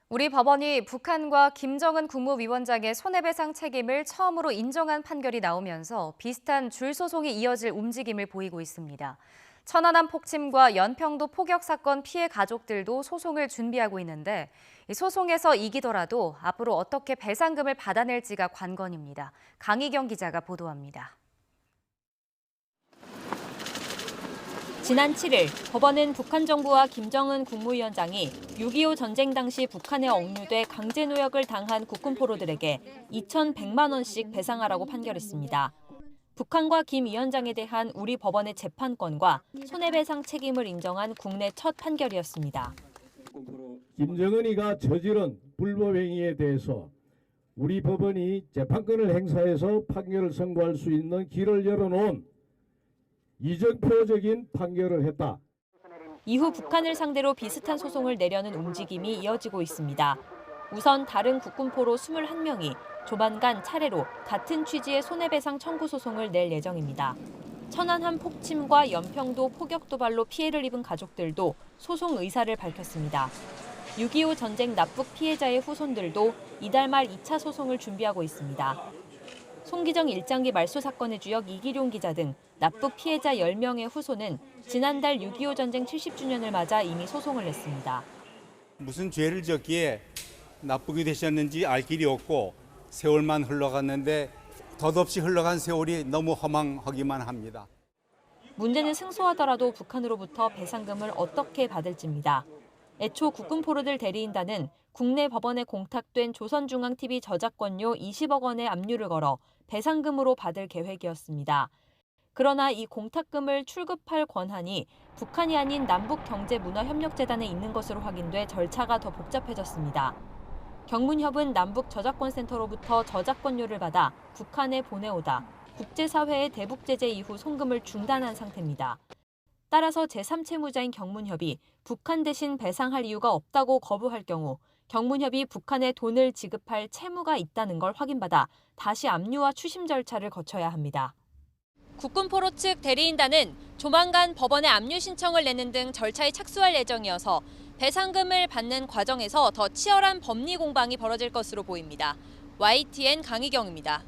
우리 법원이 북한과 김정은 국무위원장의 손해배상 책임을 처음으로 인정한 판결이 나오면서 비슷한 줄소송이 이어질 움직임을 보이고 있습니다. 천안함 폭침과 연평도 포격 사건 피해 가족들도 소송을 준비하고 있는데 이 소송에서 이기더라도 앞으로 어떻게 배상금을 받아낼지가 관건입니다. 강희경 기자가 보도합니다. 지난 7일 법원은 북한 정부와 김정은 국무위원장이 6.25 전쟁 당시 북한에 억류돼 강제노역을 당한 국군포로들에게 2,100만 원씩 배상하라고 판결했습니다. 북한과 김 위원장에 대한 우리 법원의 재판권과 손해배상 책임을 인정한 국내 첫 판결이었습니다. 김정은이가 저지른 불법행위에 대해서 우리 법원이 재판권을 행사해서 판결을 선고할 수 있는 길을 열어놓은 이정표적인 판결을 했다. 이후 북한을 상대로 비슷한 소송을 내려는 움직임이 이어지고 있습니다. 우선 다른 국군포로 21명이 조만간 차례로 같은 취지의 손해배상 청구 소송을 낼 예정입니다. 천안함 폭침과 연평도 포격 도발로 피해를 입은 가족들도 소송 의사를 밝혔습니다. 6.25 전쟁 납북 피해자의 후손들도 이달 말 2차 소송을 준비하고 있습니다. 송기정 일장기 말소 사건의 주역 이기룡 기자 등 납북 피해자 10명의 후손은 지난달 6.25 전쟁 70주년을 맞아 이미 소송을 냈습니다. 무슨 죄를 졌기에 납북이 되셨는지 알 길이 없고 세월만 흘러갔는데 덧없이 흘러간 세월이 너무 허망하기만 합니다. 문제는 승소하더라도 북한으로부터 배상금을 어떻게 받을지입니다. 애초 국군포로들 대리인단은 국내 법원에 공탁된 조선중앙TV 저작권료 20억 원의 압류를 걸어 배상금으로 받을 계획이었습니다. 그러나 이 공탁금을 출급할 권한이 북한이 아닌 남북경제문화협력재단에 있는 것으로 확인돼 절차가 더 복잡해졌습니다. 경문협은 남북저작권센터로부터 저작권료를 받아 북한에 보내오다 국제사회의 대북제재 이후 송금을 중단한 상태입니다. 따라서 제3채무자인 경문협이 북한 대신 배상할 이유가 없다고 거부할 경우 경문협이 북한에 돈을 지급할 채무가 있다는 걸 확인받아 다시 압류와 추심 절차를 거쳐야 합니다. 국군포로 측 대리인단은 조만간 법원에 압류 신청을 내는 등 절차에 착수할 예정이어서 배상금을 받는 과정에서 더 치열한 법리 공방이 벌어질 것으로 보입니다. YTN 강희경입니다.